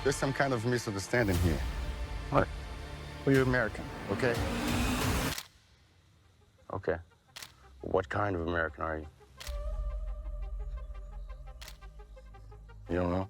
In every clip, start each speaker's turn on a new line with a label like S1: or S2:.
S1: There's some kind of misunderstanding here.
S2: What?
S1: Well, you're American, okay?
S2: Okay. What kind of American are you?
S1: You don't know?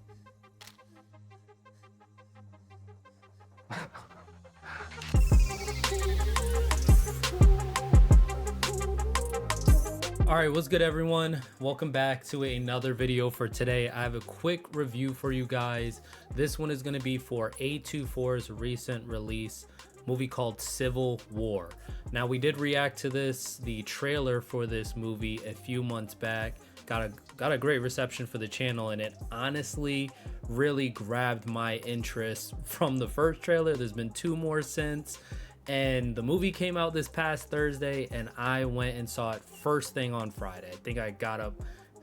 S3: All right, what's good, everyone? Welcome back to another video. For today, I have a quick review for you guys. This one is going to be for A24's recent release movie called Civil War. Now, we did react to the trailer for this movie a few months back. Got a great reception for the channel, and it honestly really grabbed my interest from the first trailer. There's been two more since. And the movie came out this past Thursday, and I went and saw it first thing on Friday. I think I got up,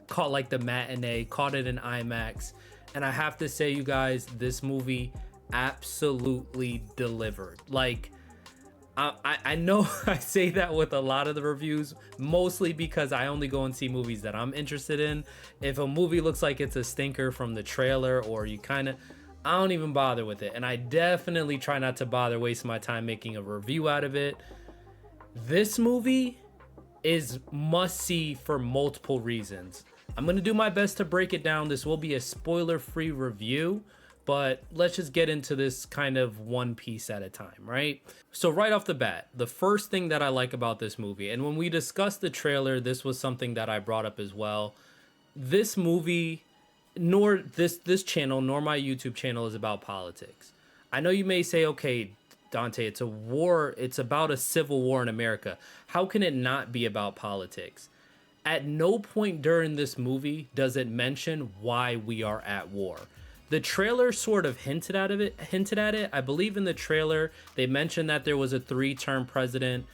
S3: caught like the matinee, caught it in IMAX. And I have to say, you guys, this movie absolutely delivered. Like, I know I say that with a lot of the reviews, mostly because I only go and see movies that I'm interested in. If a movie looks like it's a stinker from the trailer, or I don't even bother with it, and I definitely try not to bother wasting my time making a review out of it. This movie is must-see for multiple reasons. I'm gonna do my best to break it down. This will be a spoiler-free review, but let's just get into this kind of one piece at a time, right? So right off the bat, the first thing that I like about this movie, and when we discussed the trailer, this was something that I brought up as well. This movie, nor this channel nor my YouTube channel, is about politics. I know you may say, okay, Dante, it's a war, it's about a civil war in America. How can it not be about politics? At no point during this movie does it mention why we are at war. The trailer sort of hinted at it. I believe in the trailer they mentioned that there was a 3-term president,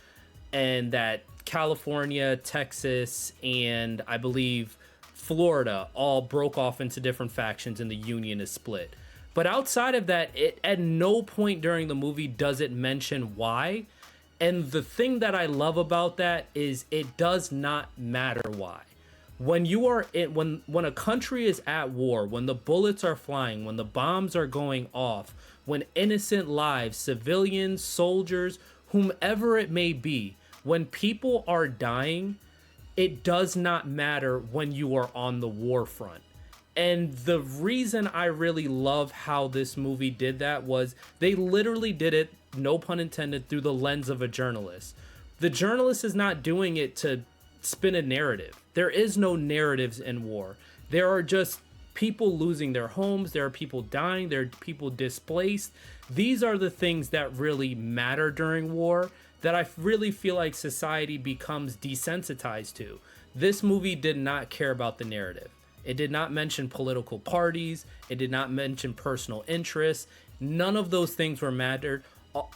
S3: and that California, Texas, and I believe Florida all broke off into different factions and the union is split. But outside of that, it at no point during the movie does it mention why. And the thing that I love about that is it does not matter why. When you are when a country is at war, when the bullets are flying, when the bombs are going off, when innocent lives, civilians, soldiers, whomever it may be, when people are dying, it does not matter when you are on the war front. And the reason I really love how this movie did that was they literally did it, no pun intended, through the lens of a journalist. The journalist is not doing it to spin a narrative. There is no narratives in war. There are just people losing their homes. There are people dying. There are people displaced. These are the things that really matter during war, that I really feel like society becomes desensitized to. This movie did not care about the narrative. It did not mention political parties. It did not mention personal interests. None of those things were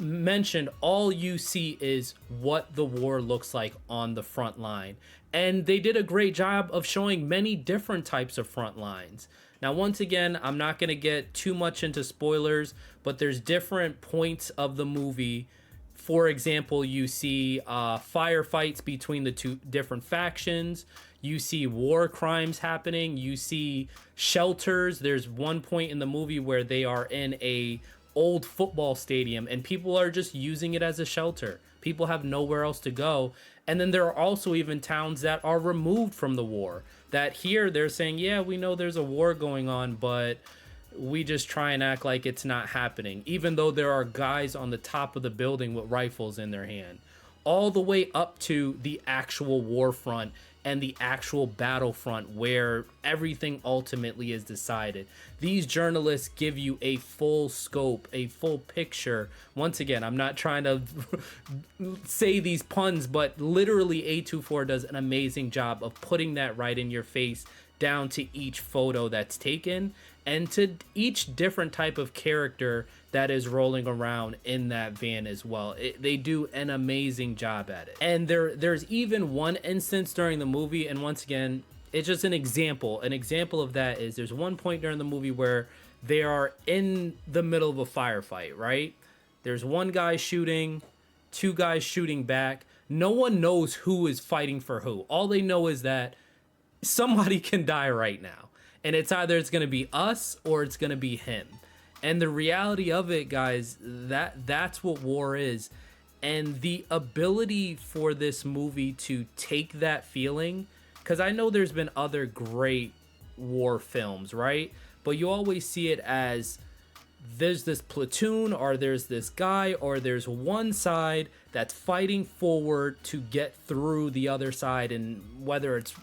S3: mentioned. All you see is what the war looks like on the front line. And they did a great job of showing many different types of front lines. Now, once again, I'm not going to get too much into spoilers, but there's different points of the movie. For example, you see firefights between the two different factions. You see war crimes happening. You see shelters. There's one point in the movie where they are in a old football stadium and people are just using it as a shelter. People have nowhere else to go. And then there are also even towns that are removed from the war, that here they're saying, yeah, we know there's a war going on, but we just try and act like it's not happening, even though there are guys on the top of the building with rifles in their hand, all the way up to the actual war front and the actual battlefront where everything ultimately is decided. These journalists give you a full scope, a full picture. Once again, I'm not trying to say these puns, but literally A24 does an amazing job of putting that right in your face, down to each photo that's taken and to each different type of character that is rolling around in that van as well. They do an amazing job at it. And there's even one instance during the movie, and once again, it's just an example. An example of that is there's one point during the movie where they are in the middle of a firefight, right? There's one guy shooting, two guys shooting back. No one knows who is fighting for who. All they know is that somebody can die right now. And it's either it's going to be us or it's going to be him. And the reality of it, guys, that's what war is. And the ability for this movie to take that feeling, because I know there's been other great war films, right? But you always see it as there's this platoon, or there's this guy, or there's one side that's fighting forward to get through the other side, and whether it's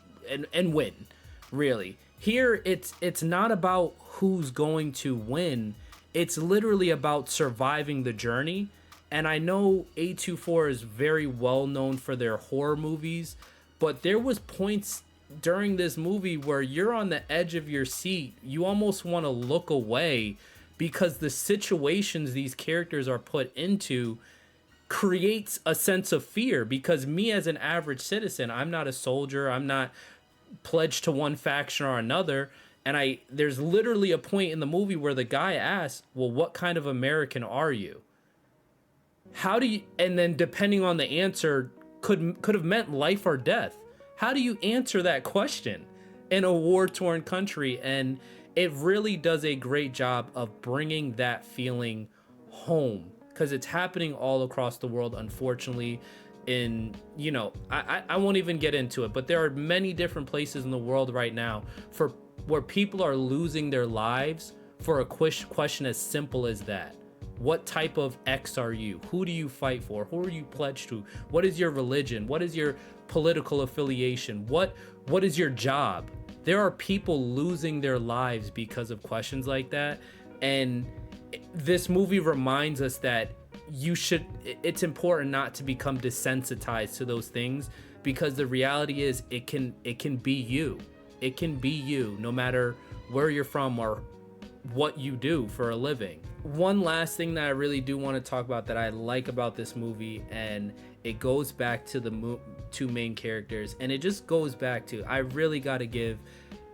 S3: and win. Really, here it's not about who's going to win. It's literally about surviving the journey. And I know A24 is very well known for their horror movies, but there was points during this movie where you're on the edge of your seat. You almost want to look away because the situations these characters are put into creates a sense of fear. Because me, as an average citizen, I'm not a soldier, I'm not pledged to one faction or another, and there's literally a point in the movie where the guy asks, well, what kind of American are you? How do you, and then depending on the answer, could have meant life or death. How do you answer that question in a war-torn country? And it really does a great job of bringing that feeling home, because it's happening all across the world, unfortunately. In, you know, I won't even get into it, but there are many different places in the world right now where people are losing their lives for a question as simple as that. What type of X are you? Who do you fight for? Who are you pledged to? What is your religion? What is your political affiliation? What is your job? There are people losing their lives because of questions like that. And this movie reminds us that it's important not to become desensitized to those things, because the reality is it can be you. It can be you, no matter where you're from or what you do for a living. One last thing that I really do want to talk about that I like about this movie, and it goes back to the two main characters, and it just goes back to, I really got to give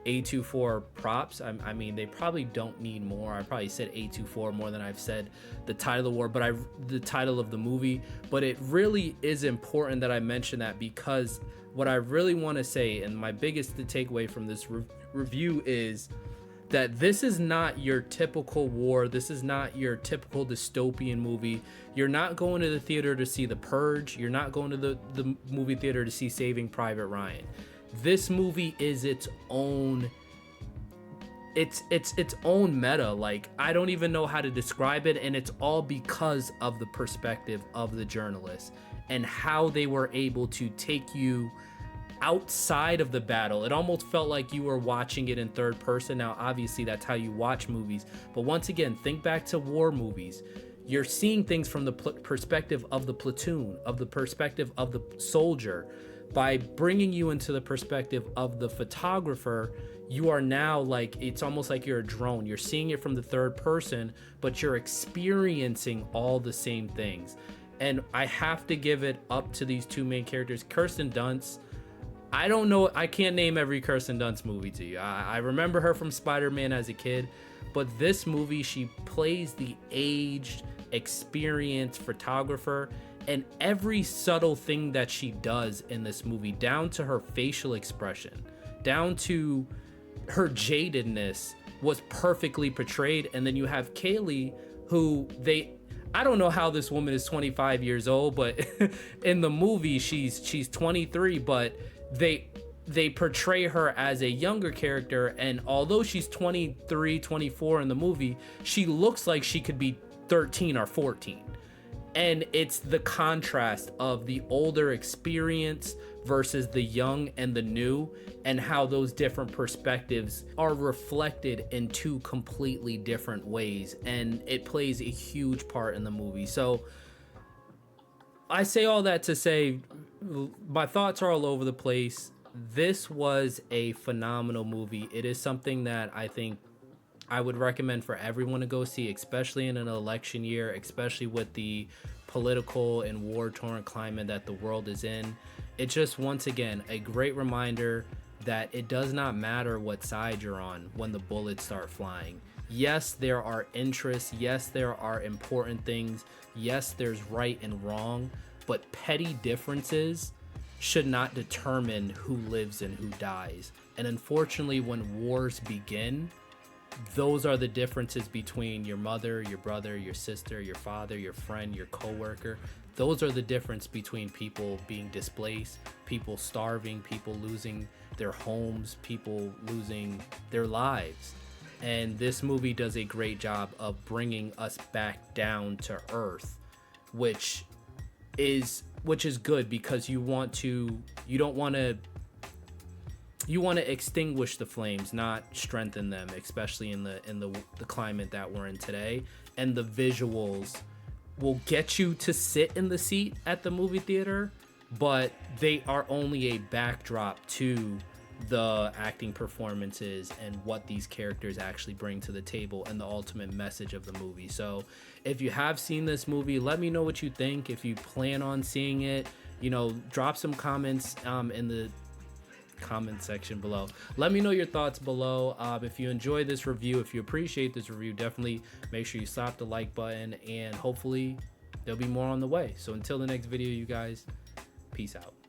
S3: A24 props. I mean, they probably don't need more. I probably said A24 more than I've said the title of war, but the title of the movie. But it really is important that I mention that, because what I really want to say, and my biggest takeaway from this review, is that this is not your typical war. This is not your typical dystopian movie. You're not going to the theater to see The Purge. You're not going to the movie theater to see Saving Private Ryan. This movie is its own meta. Like, I don't even know how to describe it, and it's all because of the perspective of the journalists and how they were able to take you outside of the battle. It almost felt like you were watching it in third person. Now, obviously, that's how you watch movies, but once again, think back to war movies. You're seeing things from the perspective of the platoon, of the perspective of the soldier. By bringing you into the perspective of the photographer, you are now, like, it's almost like you're a drone. You're seeing it from the third person, but you're experiencing all the same things. And I have to give it up to these two main characters. Kirsten Dunst, I don't know, I can't name every Kirsten Dunst movie to you. I remember her from Spider-Man as a kid, but this movie, she plays the aged, experienced photographer, and every subtle thing that she does in this movie, down to her facial expression, down to her jadedness, was perfectly portrayed. And then you have Kaylee, who I don't know how this woman is 25 years old, but in the movie she's 23, but they portray her as a younger character, and although she's 23, 24 in the movie, she looks like she could be 13 or 14. And it's the contrast of the older experience versus the young and the new, and how those different perspectives are reflected in two completely different ways. And it plays a huge part in the movie. So I say all that to say, my thoughts are all over the place. This was a phenomenal movie. It is something that I think I would recommend for everyone to go see, especially in an election year, especially with the political and war-torn climate that the world is in. It's just, once again, a great reminder that it does not matter what side you're on when the bullets start flying. Yes, there are interests. Yes, there are important things. Yes, there's right and wrong, but petty differences should not determine who lives and who dies. And unfortunately, when wars begin, those are the differences between your mother, your brother, your sister, your father, your friend, your coworker. Those are the difference between people being displaced, people starving, people losing their homes, people losing their lives. And this movie does a great job of bringing us back down to earth, which is good, because you want to extinguish the flames, not strengthen them, especially in the climate that we're in today. And the visuals will get you to sit in the seat at the movie theater, but they are only a backdrop to the acting performances and what these characters actually bring to the table and the ultimate message of the movie. So if you have seen this movie, let me know what you think. If you plan on seeing it, drop some comments in the comment section below. Let me know your thoughts below. If you enjoy this review, if you appreciate this review, definitely make sure you slap the like button, and hopefully there'll be more on the way. So until the next video, you guys, peace out.